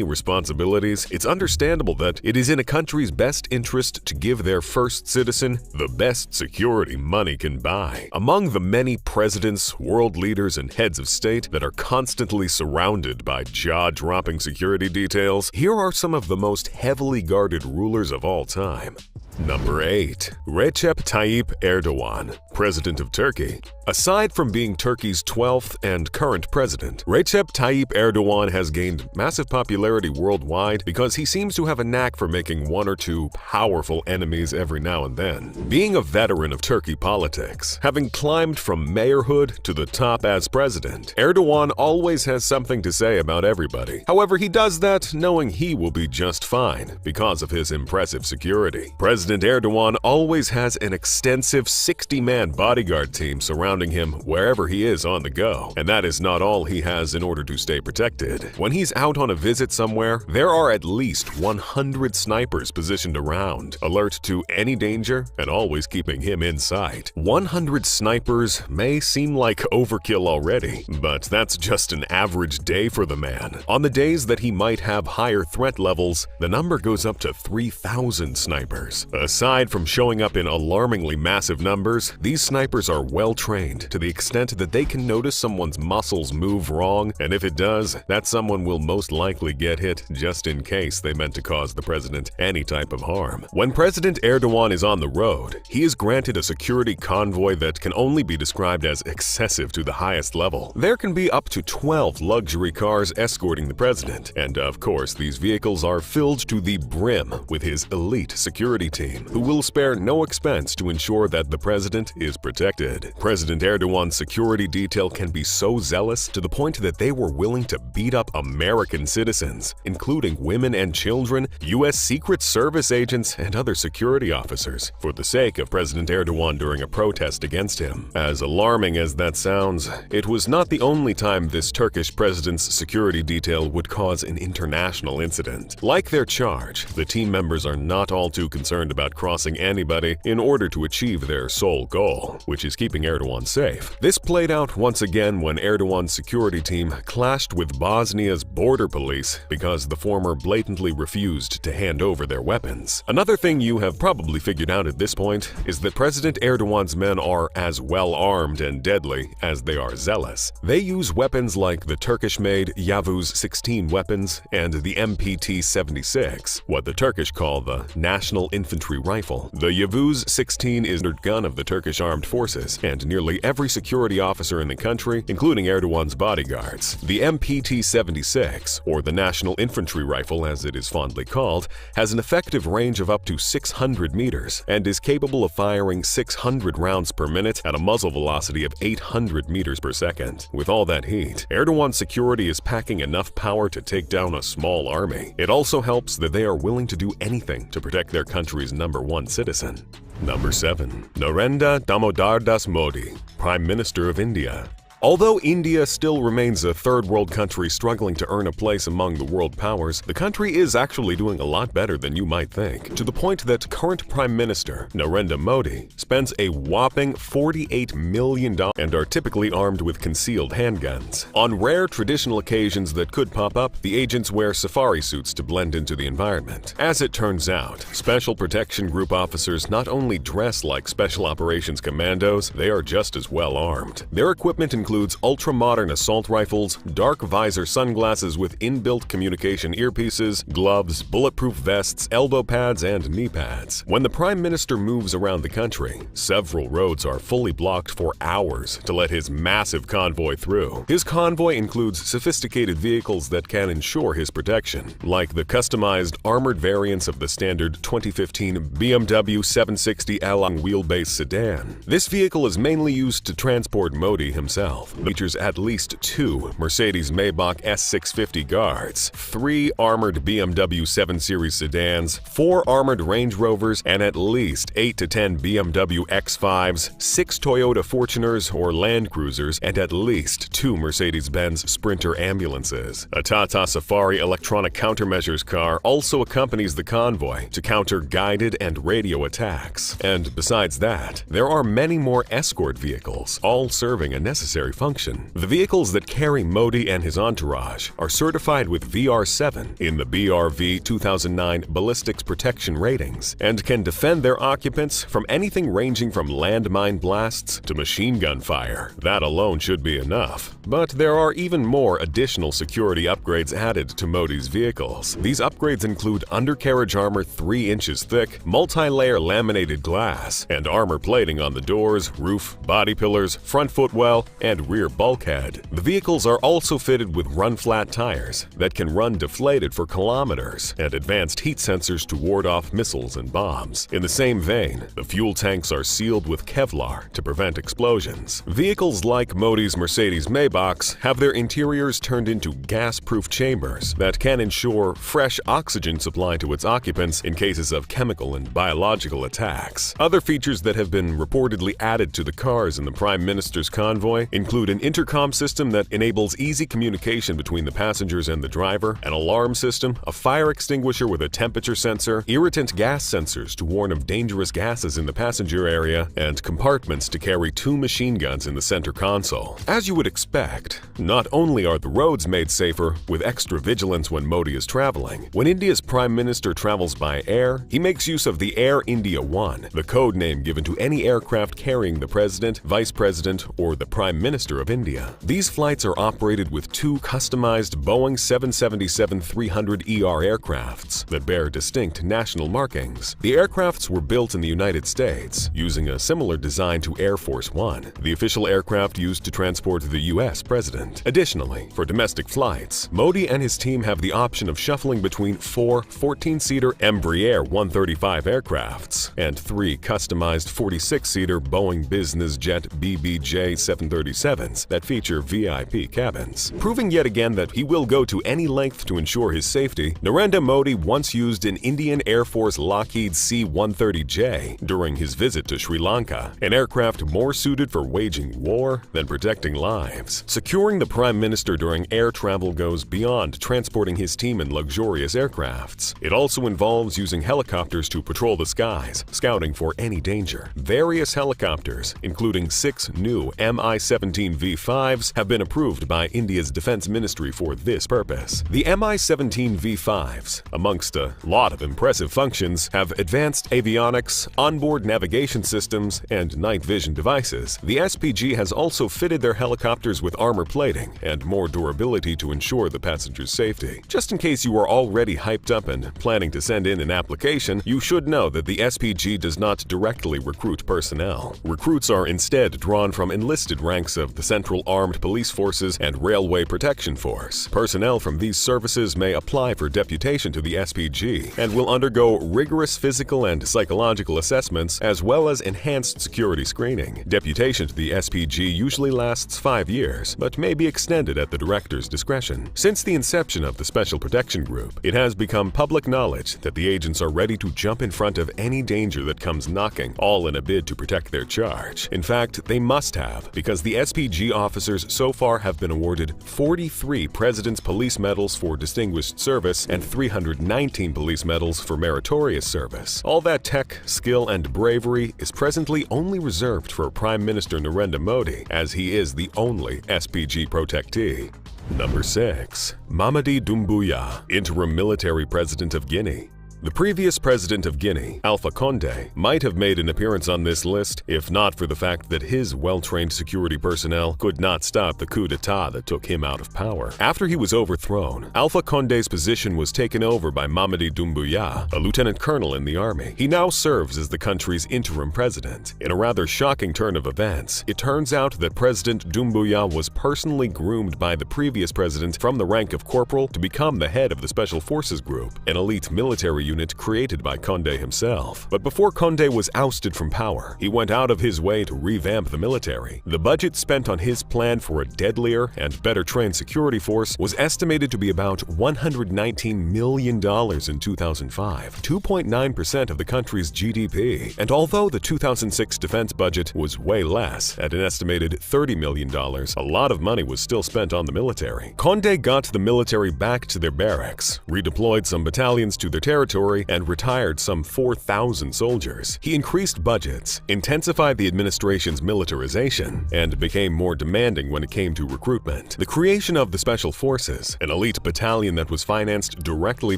responsibilities, it's understandable that it is in a country's best interest to give their first citizen the best security money can buy. Among the many presidents, world leaders, and heads of state that are constantly surrounded by jaw-dropping security details, here are some of the most heavily guarded rulers of all time. Number 8. Recep Tayyip Erdogan, President of Turkey. Aside from being Turkey's 12th and current president, Recep Tayyip Erdogan has gained massive popularity worldwide because he seems to have a knack for making one or two powerful enemies every now and then. Being a veteran of Turkey politics, having climbed from mayorhood to the top as president, Erdogan always has something to say about everybody. However, he does that knowing he will be just fine because of his impressive security. President Erdogan always has an extensive 60-man bodyguard team surrounding him wherever he is on the go, and that is not all he has in order to stay protected. When he's out on a visit somewhere, there are at least 100 snipers positioned around, alert to any danger and always keeping him in sight. 100 snipers may seem like overkill already, but that's just an average day for the man. On the days that he might have higher threat levels, the number goes up to 3,000 snipers. Aside from showing up in alarmingly massive numbers, these snipers are well trained to the extent that they can notice someone's muscles move wrong, and if it does, that someone will most likely get hit just in case they meant to cause the president any type of harm. When President Erdogan is on the road, he is granted a security convoy that can only be described as excessive to the highest level. There can be up to 12 luxury cars escorting the president, and of course these vehicles are filled to the brim with his elite security team, who will spare no expense to ensure that the president is protected. President Erdogan's security detail can be so zealous to the point that they were willing to beat up American citizens, including women and children, U.S. Secret Service agents, and other security officers, for the sake of President Erdogan during a protest against him. As alarming as that sounds, it was not the only time this Turkish president's security detail would cause an international incident. Like their charge, the team members are not all too concerned about crossing anybody in order to achieve their sole goal, which is keeping Erdogan safe. This played out once again when Erdogan's security team clashed with Bosnia's border police because the former blatantly refused to hand over their weapons. Another thing you have probably figured out at this point is that President Erdogan's men are as well armed and deadly as they are zealous. They use weapons like the Turkish-made Yavuz 16 weapons and the MPT-76, what the Turkish call the National Infantry Rifle. The Yavuz 16 is the gun of the Turkish armed forces, and nearly every security officer in the country, including Erdogan's bodyguards. The MPT-76, or the National Infantry Rifle as it is fondly called, has an effective range of up to 600 meters and is capable of firing 600 rounds per minute at a muzzle velocity of 800 meters per second. With all that heat, Erdogan's security is packing enough power to take down a small army. It also helps that they are willing to do anything to protect their country's #1 citizen. Number 7. Narendra Damodar Das Modi, Prime Minister of India. Although India still remains a third-world country struggling to earn a place among the world powers, the country is actually doing a lot better than you might think, to the point that current Prime Minister Narendra Modi spends a whopping $48 million and are typically armed with concealed handguns. On rare traditional occasions that could pop up, the agents wear safari suits to blend into the environment. As it turns out, Special Protection Group officers not only dress like Special Operations Commandos, they are just as well armed. Their equipment includes ultra-modern assault rifles, dark visor sunglasses with inbuilt communication earpieces, gloves, bulletproof vests, elbow pads, and knee pads. When the Prime Minister moves around the country, several roads are fully blocked for hours to let his massive convoy through. His convoy includes sophisticated vehicles that can ensure his protection, like the customized armored variants of the standard 2015 BMW 760L wheelbase sedan. This vehicle is mainly used to transport Modi himself. It features at least 2 Mercedes-Maybach S650 guards, 3 armored BMW 7 Series sedans, 4 armored Range Rovers, and at least 8 to 10 BMW X5s, 6 Toyota Fortuners or Land Cruisers, and at least 2 Mercedes-Benz Sprinter ambulances. A Tata Safari electronic countermeasures car also accompanies the convoy to counter guided and radio attacks. And besides that, there are many more escort vehicles, all serving a necessary military function. The vehicles that carry Modi and his entourage are certified with VR7 in the BRV 2009 Ballistics Protection Ratings and can defend their occupants from anything ranging from landmine blasts to machine gun fire. That alone should be enough. But there are even more additional security upgrades added to Modi's vehicles. These upgrades include undercarriage armor 3 inches thick, multi-layer laminated glass, and armor plating on the doors, roof, body pillars, front footwell, and rear bulkhead. The vehicles are also fitted with run-flat tires that can run deflated for kilometers and advanced heat sensors to ward off missiles and bombs. In the same vein, the fuel tanks are sealed with Kevlar to prevent explosions. Vehicles like Modi's Mercedes Maybachs have their interiors turned into gas-proof chambers that can ensure fresh oxygen supply to its occupants in cases of chemical and biological attacks. Other features that have been reportedly added to the cars in the Prime Minister's convoy include an intercom system that enables easy communication between the passengers and the driver, an alarm system, a fire extinguisher with a temperature sensor, irritant gas sensors to warn of dangerous gases in the passenger area, and compartments to carry 2 machine guns in the center console. As you would expect, not only are the roads made safer with extra vigilance when Modi is traveling, when India's Prime Minister travels by air, he makes use of the Air India One, the code name given to any aircraft carrying the President, Vice President, or the Prime Minister of India. These flights are operated with 2 customized Boeing 777-300ER aircrafts that bear distinct national markings. The aircrafts were built in the United States, using a similar design to Air Force One, the official aircraft used to transport the U.S. President. Additionally, for domestic flights, Modi and his team have the option of shuffling between 4 14-seater Embraer 135 aircrafts and 3 customized 46-seater Boeing Business Jet BBJ 737s that feature VIP cabins. Proving yet again that he will go to any length to ensure his safety, Narendra Modi once used an Indian Air Force Lockheed C-130J during his visit to Sri Lanka, an aircraft more suited for waging war than protecting lives. Securing the Prime Minister during air travel goes beyond transporting his team in luxurious aircrafts. It also involves using helicopters to patrol the skies, scouting for any danger. Various helicopters, including 6 new Mi-17 V5s, have been approved by India's Defense Ministry for this purpose. The Mi-17 V5s, amongst a lot of impressive functions, have advanced avionics, onboard navigation systems, and night vision devices. The SPG has also fitted their helicopters with armor plating and more durability to ensure the passengers' safety. Just in case you are already hyped up and planning to send in an application, you should know that the SPG does not directly recruit personnel. Recruits are instead drawn from enlisted ranks of the Central Armed Police Forces and Railway Protection Force. Personnel from these services may apply for deputation to the SPG and will undergo rigorous physical and psychological assessments as well as enhanced security screening. Deputation to the SPG usually lasts 5 years, but may be extended at the director's discretion. Since the inception of the Special Protection Group, it has become public knowledge that the agents are ready to jump in front of any danger that comes knocking, all in a bid to protect their charge. In fact, they must have, because the SPG officers so far have been awarded 43 President's Police Medals for distinguished service and 319 police medals for meritorious service. All that tech, skill, and bravery is presently only reserved for Prime Minister Narendra Modi, as he is the only SPG protectee. Number 6. Mamadi Doumbouya, Interim Military President of Guinea. The previous president of Guinea, Alpha Condé, might have made an appearance on this list if not for the fact that his well-trained security personnel could not stop the coup d'etat that took him out of power. After he was overthrown, Alpha Condé's position was taken over by Mamadi Doumbouya, a lieutenant colonel in the army. He now serves as the country's interim president. In a rather shocking turn of events, it turns out that President Doumbouya was personally groomed by the previous president from the rank of corporal to become the head of the Special Forces Group, an elite military unit created by Condé himself. But before Condé was ousted from power, he went out of his way to revamp the military. The budget spent on his plan for a deadlier and better trained security force was estimated to be about $119 million in 2005, 2.9% of the country's GDP. And although the 2006 defense budget was way less, at an estimated $30 million, a lot of money was still spent on the military. Condé got the military back to their barracks, redeployed some battalions to their territory, inventory and retired some 4,000 soldiers. He increased budgets, intensified the administration's militarization, and became more demanding when it came to recruitment. The creation of the Special Forces, an elite battalion that was financed directly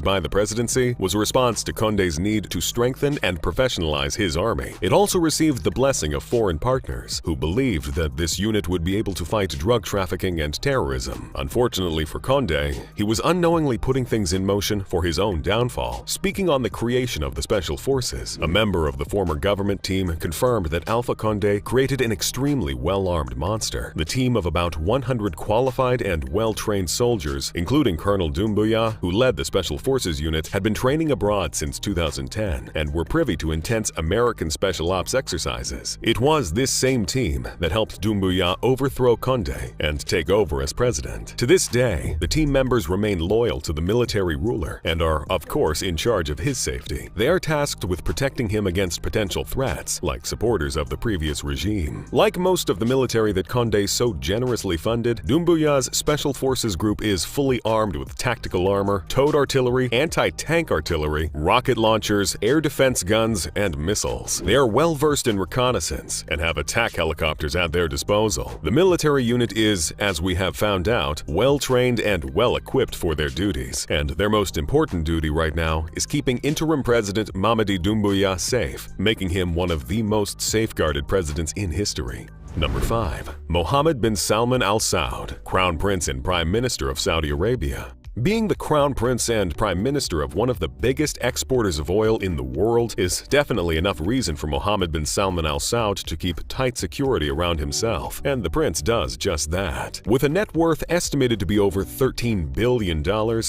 by the presidency, was a response to Condé's need to strengthen and professionalize his army. It also received the blessing of foreign partners who believed that this unit would be able to fight drug trafficking and terrorism. Unfortunately for Condé, he was unknowingly putting things in motion for his own downfall. Speaking on the creation of the Special Forces, a member of the former government team confirmed that Alpha Condé created an extremely well-armed monster. The team of about 100 qualified and well-trained soldiers, including Colonel Doumbouya, who led the Special Forces unit, had been training abroad since 2010 and were privy to intense American special ops exercises. It was this same team that helped Doumbouya overthrow Condé and take over as president. To this day, the team members remain loyal to the military ruler and are, of course, in charge of his safety. They are tasked with protecting him against potential threats, like supporters of the previous regime. Like most of the military that Condé so generously funded, Doumbouya's Special Forces group is fully armed with tactical armor, towed artillery, anti-tank artillery, rocket launchers, air defense guns, and missiles. They are well versed in reconnaissance and have attack helicopters at their disposal. The military unit is, as we have found out, well-trained and well-equipped for their duties, and their most important duty right now is keeping interim President Mamadi Doumbouya safe, making him one of the most safeguarded presidents in history. Number 5. Mohammed bin Salman Al Saud, Crown Prince and Prime Minister of Saudi Arabia. Being the Crown Prince and Prime Minister of one of the biggest exporters of oil in the world is definitely enough reason for Mohammed bin Salman Al Saud to keep tight security around himself, and the prince does just that. With a net worth estimated to be over $13 billion,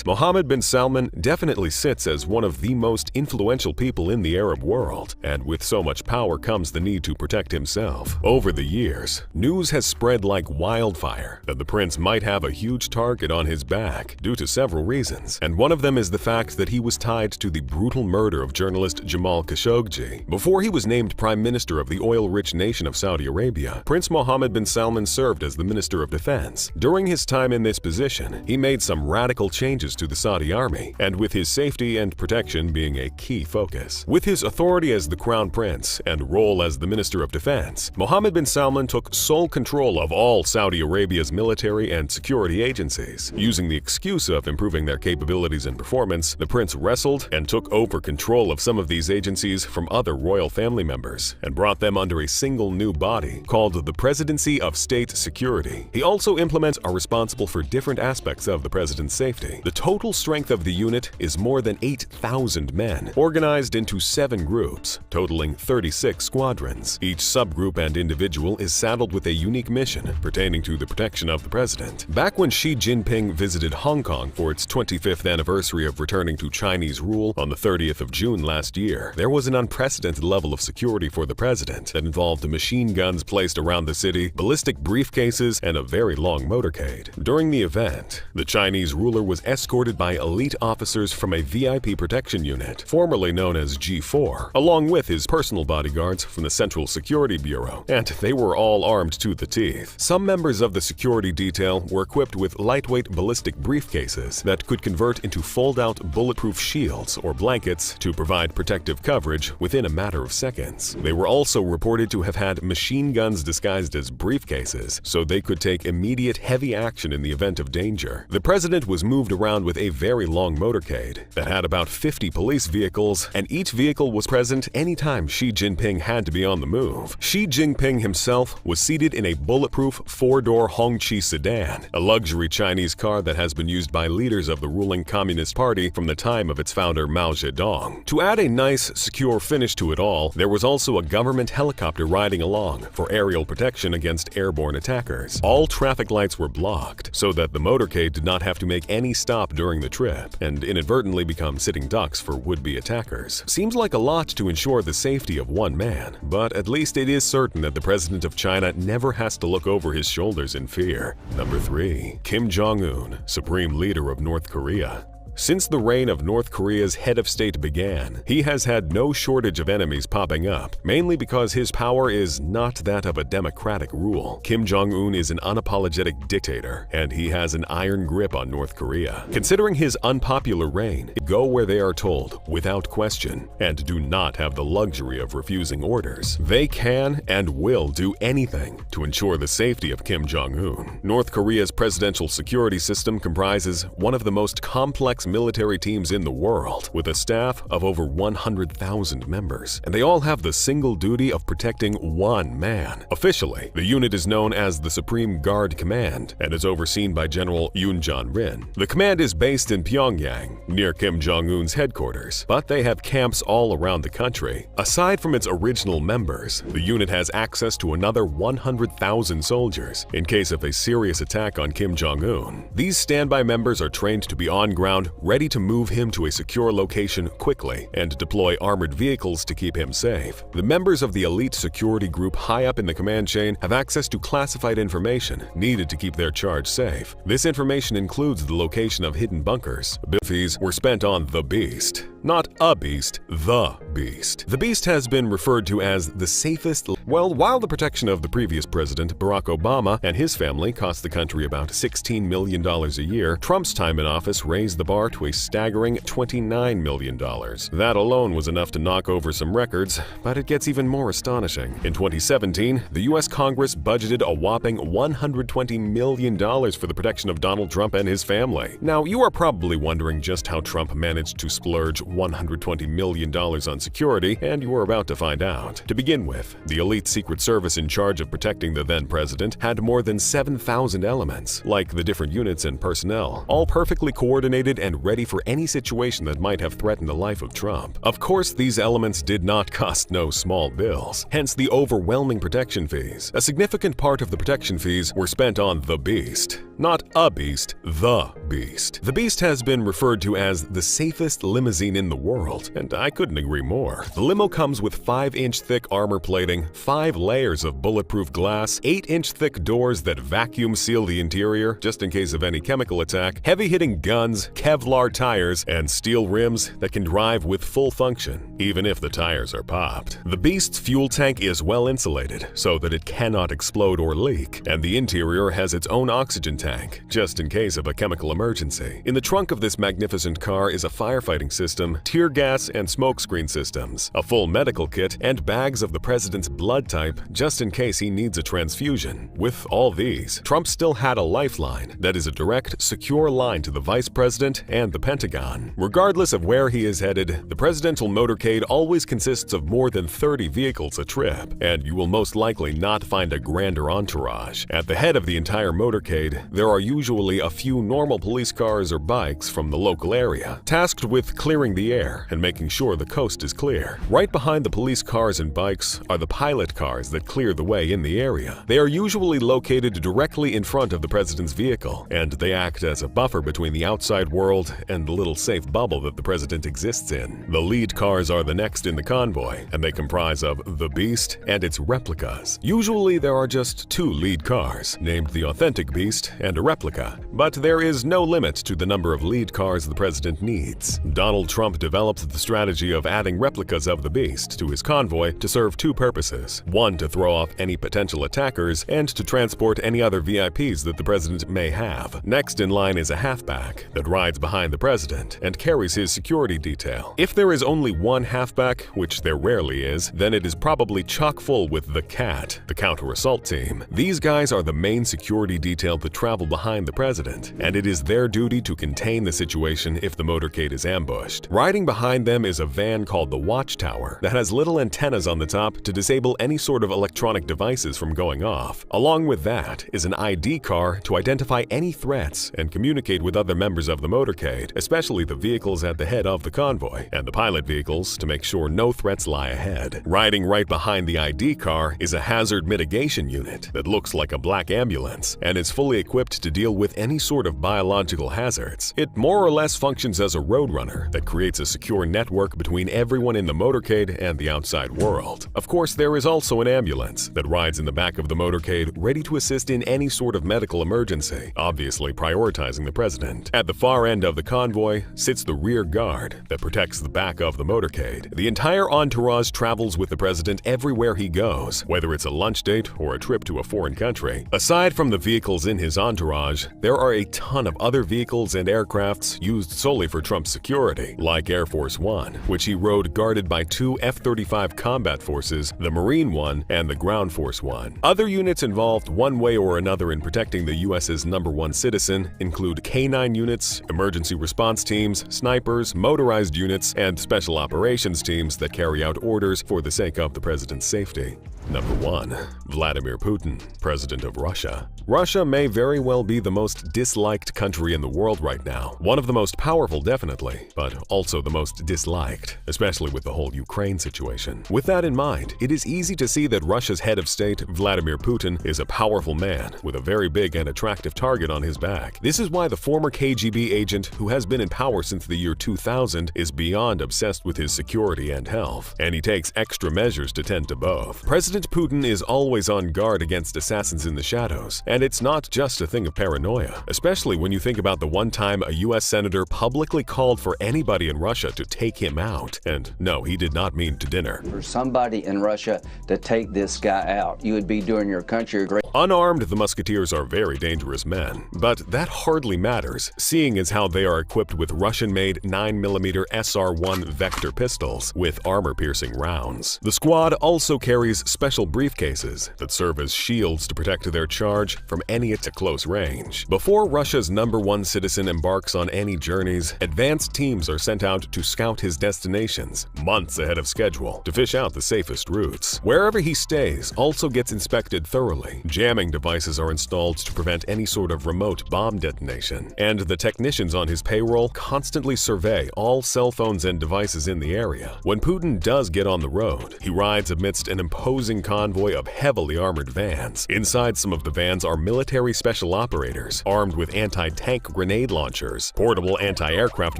Mohammed bin Salman definitely sits as one of the most influential people in the Arab world, and with so much power comes the need to protect himself. Over the years, news has spread like wildfire that the prince might have a huge target on his back due to several reasons, and one of them is the fact that he was tied to the brutal murder of journalist Jamal Khashoggi. Before he was named Prime Minister of the oil-rich nation of Saudi Arabia, Prince Mohammed bin Salman served as the Minister of Defense. During his time in this position, he made some radical changes to the Saudi army, and with his safety and protection being a key focus. With his authority as the Crown Prince and role as the Minister of Defense, Mohammed bin Salman took sole control of all Saudi Arabia's military and security agencies. Using the excuse of improving their capabilities and performance, the prince wrestled and took over control of some of these agencies from other royal family members and brought them under a single new body called the Presidency of State Security. He also implements are responsible for different aspects of the president's safety. The total strength of the unit is more than 8,000 men, organized into 7 groups, totaling 36 squadrons. Each subgroup and individual is saddled with a unique mission pertaining to the protection of the president. Back when Xi Jinping visited Hong Kong for its 25th anniversary of returning to Chinese rule on the 30th of June last year, there was an unprecedented level of security for the president that involved machine guns placed around the city, ballistic briefcases, and a very long motorcade. During the event, the Chinese ruler was escorted by elite officers from a VIP protection unit, formerly known as G4, along with his personal bodyguards from the Central Security Bureau, and they were all armed to the teeth. Some members of the security detail were equipped with lightweight ballistic briefcases that could convert into fold-out bulletproof shields or blankets to provide protective coverage within a matter of seconds. They were also reported to have had machine guns disguised as briefcases, so they could take immediate heavy action in the event of danger. The president was moved around with a very long motorcade that had about 50 police vehicles, and each vehicle was present anytime Xi Jinping had to be on the move. Xi Jinping himself was seated in a bulletproof 4-door Hongqi sedan, a luxury Chinese car that has been used by leaders of the ruling Communist Party from the time of its founder Mao Zedong. To add a nice, secure finish to it all, there was also a government helicopter riding along for aerial protection against airborne attackers. All traffic lights were blocked so that the motorcade did not have to make any stop during the trip and inadvertently become sitting ducks for would-be attackers. Seems like a lot to ensure the safety of one man, but at least it is certain that the president of China never has to look over his shoulders in fear. Number 3. Kim Jong-un, Supreme Leader of North Korea. Since the reign of North Korea's head of state began, he has had no shortage of enemies popping up, mainly because his power is not that of a democratic rule. Kim Jong-un is an unapologetic dictator, and he has an iron grip on North Korea. Considering his unpopular reign, go where they are told, without question, and do not have the luxury of refusing orders. They can and will do anything to ensure the safety of Kim Jong-un. North Korea's presidential security system comprises one of the most complex military teams in the world, with a staff of over 100,000 members, and they all have the single duty of protecting one man. Officially, the unit is known as the Supreme Guard Command and is overseen by General Yoon Jong-rin. The command is based in Pyongyang, near Kim Jong-un's headquarters, but they have camps all around the country. Aside from its original members, the unit has access to another 100,000 soldiers in case of a serious attack on Kim Jong-un. These standby members are trained to be on ground, ready to move him to a secure location quickly and deploy armored vehicles to keep him safe. The members of the elite security group high up in the command chain have access to classified information needed to keep their charge safe. This information includes the location of hidden bunkers. Fees were spent on the Beast. Not a beast, the Beast. The Beast has been referred to as the safest. Well, while the protection of the previous president, Barack Obama, and his family cost the country about $16 million a year, Trump's time in office raised the bar to a staggering $29 million. That alone was enough to knock over some records, but it gets even more astonishing. In 2017, the U.S. Congress budgeted a whopping $120 million for the protection of Donald Trump and his family. Now, you are probably wondering just how Trump managed to splurge $120 million on security, and you are about to find out. To begin with, the elite Secret Service in charge of protecting the then-president had more than 7,000 elements, like the different units and personnel, all perfectly coordinated and ready for any situation that might have threatened the life of Trump. Of course, these elements did not cost no small bills, hence the overwhelming protection fees. A significant part of the protection fees were spent on the Beast. Not a beast, the Beast. The Beast has been referred to as the safest limousine in the world, and I couldn't agree more. The limo comes with 5-inch thick armor plating, 5 layers of bulletproof glass, 8-inch thick doors that vacuum seal the interior just in case of any chemical attack, heavy-hitting guns, Kevlar tires, and steel rims that can drive with full function, even if the tires are popped. The Beast's fuel tank is well insulated so that it cannot explode or leak, and the interior has its own oxygen tank, just in case of a chemical emergency. In the trunk of this magnificent car is a firefighting system, tear gas and smokescreen systems, a full medical kit, and bags of the president's blood type just in case he needs a transfusion. With all these, Trump still had a lifeline that is a direct, secure line to the vice president and the Pentagon. Regardless of where he is headed, the presidential motorcade always consists of more than 30 vehicles a trip, and you will most likely not find a grander entourage. At the head of the entire motorcade, there are usually a few normal police cars or bikes from the local area, tasked with clearing the air and making sure the coast is clear. Right behind the police cars and bikes are the pilot cars that clear the way in the area. They are usually located directly in front of the president's vehicle, and they act as a buffer between the outside world and the little safe bubble that the president exists in. The lead cars are the next in the convoy, and they comprise of the Beast and its replicas. Usually there are just 2 lead cars, named the authentic Beast and a replica, but there is no limit to the number of lead cars the president needs. Donald Trump developed the strategy of adding replicas of the Beast to his convoy to serve 2 purposes. One, to throw off any potential attackers, and to transport any other VIPs that the president may have. Next in line is a halfback that rides behind the president and carries his security detail. If there is only one halfback, which there rarely is, then it is probably chock full with the CAT, the counter-assault team. These guys are the main security detail that travel behind the president, and it is their duty to contain the situation if the motorcade is ambushed. Riding behind them is a van called the Watchtower that has little antennas on the top to disable any sort of electronic devices from going off. Along with that is an ID car to identify any threats and communicate with other members of the motorcade, especially the vehicles at the head of the convoy, and the pilot vehicles to make sure no threats lie ahead. Riding right behind the ID car is a hazard mitigation unit that looks like a black ambulance and is fully equipped to deal with any sort of biological hazards. It more or less functions as a roadrunner that creates creates a secure network between everyone in the motorcade and the outside world. Of course, there is also an ambulance that rides in the back of the motorcade, ready to assist in any sort of medical emergency, obviously prioritizing the president. At the far end of the convoy sits the rear guard that protects the back of the motorcade. The entire entourage travels with the president everywhere he goes, whether it's a lunch date or a trip to a foreign country. Aside from the vehicles in his entourage, there are a ton of other vehicles and aircrafts used solely for Trump's security, like Air Force One, which he rode guarded by 2 F-35 combat forces, the Marine One and the Ground Force One. Other units involved one way or another in protecting the U.S.'s #1 citizen include K-9 units, emergency response teams, snipers, motorized units, and special operations teams that carry out orders for the sake of the president's safety. Number 1. Vladimir Putin, President of Russia. Russia may very well be the most disliked country in the world right now. One of the most powerful, definitely, but also the most disliked, especially with the whole Ukraine situation. With that in mind, it is easy to see that Russia's head of state, Vladimir Putin, is a powerful man with a very big and attractive target on his back. This is why the former KGB agent, who has been in power since the year 2000, is beyond obsessed with his security and health, and he takes extra measures to tend to both. President Putin is always on guard against assassins in the shadows, and it's not just a thing of paranoia, especially when you think about the one time a US senator publicly called for anybody in Russia to take him out. And no, he did not mean to dinner. For somebody in Russia to take this guy out, you would be doing your country a great... Unarmed, the Musketeers are very dangerous men, but that hardly matters, seeing as how they are equipped with Russian-made 9mm SR-1 Vector pistols with armor-piercing rounds. The squad also carries special briefcases that serve as shields to protect their charge from any at close range. Before Russia's #1 citizen embarks on any journeys, advanced teams are sent out to scout his destinations months ahead of schedule to fish out the safest routes. Wherever he stays also gets inspected thoroughly. Jamming devices are installed to prevent any sort of remote bomb detonation, and the technicians on his payroll constantly survey all cell phones and devices in the area. When Putin does get on the road, he rides amidst an imposing convoy of heavily armored vans. Inside some of the vans are military special operators armed with anti-tank grenade launchers, portable anti-aircraft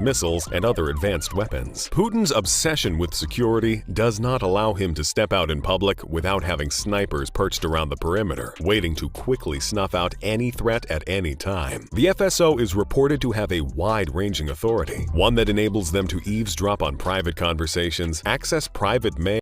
missiles, and other advanced weapons. Putin's obsession with security does not allow him to step out in public without having snipers perched around the perimeter, waiting to quickly snuff out any threat at any time. The FSO is reported to have a wide-ranging authority, one that enables them to eavesdrop on private conversations, access private mail,